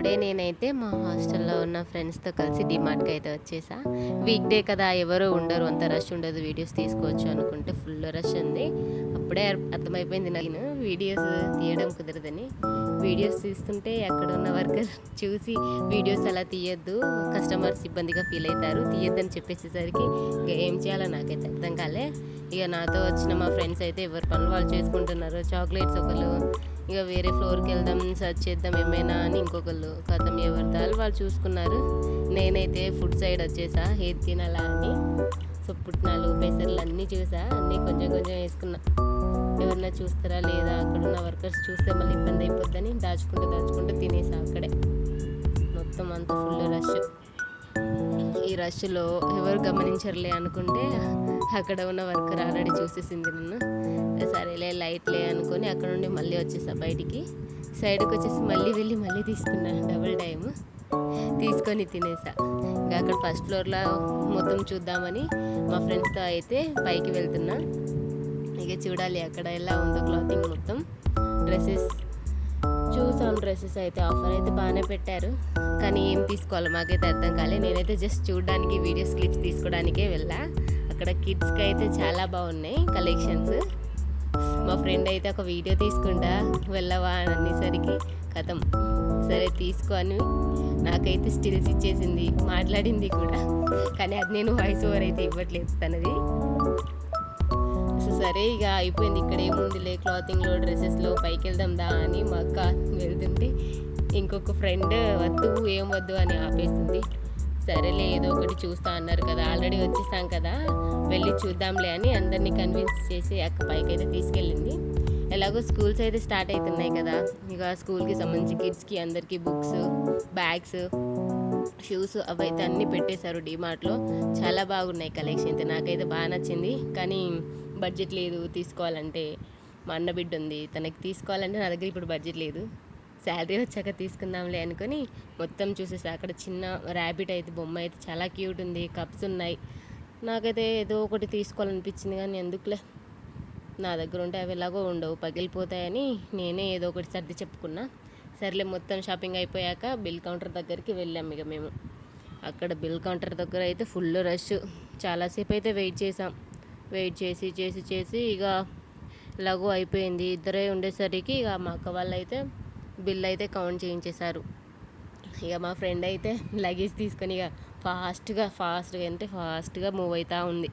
Today నేనైతే మా హాస్టల్లో ఉన్న ఫ్రెండ్స్తో కలిసి డిమార్ట్కి అయితే వచ్చేసా. వీక్ డే కదా, ఎవరు ఉండరు, అంత రష్ ఉండదు, వీడియోస్ తీసుకోవచ్చు అనుకుంటే ఫుల్ రష్ ఉంది. అప్పుడే అర్థమైపోయింది నేను వీడియోస్ తీయడం కుదరదని. వీడియోస్ తీస్తుంటే అక్కడ ఉన్న వర్కర్ చూసి వీడియోస్ అలా తీయొద్దు, కస్టమర్స్ ఇబ్బందిగా ఫీల్ అవుతారు, తీయొద్దని చెప్పేసేసరికి ఇక ఏం చేయాలో నాకైతే అర్థం కాలే. ఇక నాతో వచ్చిన మా ఫ్రెండ్స్ అయితే ఎవరి పనులు వాళ్ళు చేసుకుంటున్నారు. చాక్లెట్స్ ఒకళ్ళు, ఇక వేరే ఫ్లోర్కి వెళ్దాం సర్చ్ చేద్దాం ఏమైనా అని ఇంకొకళ్ళు, కథం ఎవరిదాలు వాళ్ళు చూసుకున్నారు. నేనైతే ఫుడ్ సైడ్ వచ్చేసా, ఏది తినాలా అని. సో పుట్నాలు పెసర్లు అన్నీ చూసా, అన్నీ కొంచెం కొంచెం వేసుకున్నా. ఎవరన్నా చూస్తారా లేదా, అక్కడున్న వర్కర్స్ చూస్తే మళ్ళీ ఇబ్బంది అయిపోద్దని దాచుకుంటూ తినేసా అక్కడే. మొత్తం అంత ఫుల్ రష్. ఈ రష్లో ఎవరు గమనించరులే అనుకుంటే అక్కడ ఉన్న వర్కర్ ఆల్రెడీ చూసేసింది నన్ను. సరేలే లైట్లే అనుకొని అక్కడ నుండి మళ్ళీ వచ్చేసా బయటికి. సైడ్కి వచ్చేసి మళ్ళీ వెళ్ళి మళ్ళీ తీసుకున్నాను, డబుల్ టైము తీసుకొని తినేసా. ఇంకా అక్కడ ఫస్ట్ ఫ్లోర్లో మొత్తం చూద్దామని మా ఫ్రెండ్స్తో అయితే పైకి వెళ్తున్నా. ఇక చూడాలి అక్కడ ఎలా ఉందో క్లాతింగ్ మొత్తం. డ్రెస్సెస్ చూసాం, డ్రెస్సెస్ అయితే ఆఫర్ అయితే బాగానే పెట్టారు, కానీ ఏం తీసుకోవాలో మాకైతే అర్థం కాలే. నేనైతే జస్ట్ చూడడానికి, వీడియోస్ క్లిప్స్ తీసుకోవడానికే వెళ్ళా. అక్కడ కిడ్స్కి అయితే చాలా బాగున్నాయి కలెక్షన్స్. మా ఫ్రెండ్ అయితే ఒక వీడియో తీసుకుంటా వెళ్ళవా అని అనేసరికి కథం సరే తీసుకో అని నాకైతే స్టిల్స్ ఇచ్చేసింది, మాట్లాడింది కూడా, కానీ అది నేను వాయిస్ ఓవర్ అయితే ఇవ్వట్లేదు తనది. సో సరే ఇక అయిపోయింది, ఇక్కడ ఏముందిలే క్లాతింగ్లో డ్రెస్సెస్లో, పైకి వెళ్దాం దా అని మా అక్క వెళ్తుంటే ఇంకొక ఫ్రెండ్ వద్దు ఏం వద్దు అని ఆపేస్తుంది. సరేలే ఏదో ఒకటి చూస్తా అన్నారు కదా, ఆల్రెడీ వచ్చేసాం కదా, వెళ్ళి చూద్దాంలే అని అందరినీ కన్విన్స్ చేసి అక్క పైకి అయితే తీసుకెళ్ళింది. ఎలాగో స్కూల్స్ అయితే స్టార్ట్ అవుతున్నాయి కదా, ఇక స్కూల్కి సంబంధించి కిడ్స్కి అందరికీ బుక్స్, బ్యాగ్స్, షూస్ అవైతే అన్నీ పెట్టేశారు డిమార్ట్లో. చాలా బాగున్నాయి కలెక్షన్ అయితే, నాకైతే బాగా నచ్చింది. కానీ బడ్జెట్ లేదు తీసుకోవాలంటే. మా అన్న బిడ్డ ఉంది, తనకి తీసుకోవాలంటే నా దగ్గర ఇప్పుడు బడ్జెట్ లేదు. శాలరీ వచ్చాక తీసుకుందాంలే అనుకొని మొత్తం చూసేసా. అక్కడ చిన్న ర్యాబిట్ అయితే బొమ్మ అయితే చాలా క్యూట్ ఉంది, కప్స్ ఉన్నాయి. నాకైతే ఏదో ఒకటి తీసుకోవాలనిపించింది, కానీ ఎందుకులే, నా దగ్గర ఉంటే అవి ఎలాగో ఉండవు, పగిలిపోతాయని నేనే ఏదో ఒకటి సర్ది చెప్పుకున్నా. సర్లే మొత్తం షాపింగ్ అయిపోయాక బిల్ కౌంటర్ దగ్గరికి వెళ్ళాం. ఇక మేము అక్కడ బిల్ కౌంటర్ దగ్గర అయితే ఫుల్ రష్. చాలాసేపు అయితే వెయిట్ చేసాం. వెయిట్ చేసి ఇక ఎలాగో అయిపోయింది. ఇద్దరే ఉండేసరికి ఇక మా అక్క వాళ్ళు అయితే బిల్ అయితే కౌంట్ చేయించేశారు. ఇక మా ఫ్రెండ్ అయితే లగేజ్ తీసుకొని ఇక ఫాస్ట్గా మూవ్ అవుతూ ఉంది.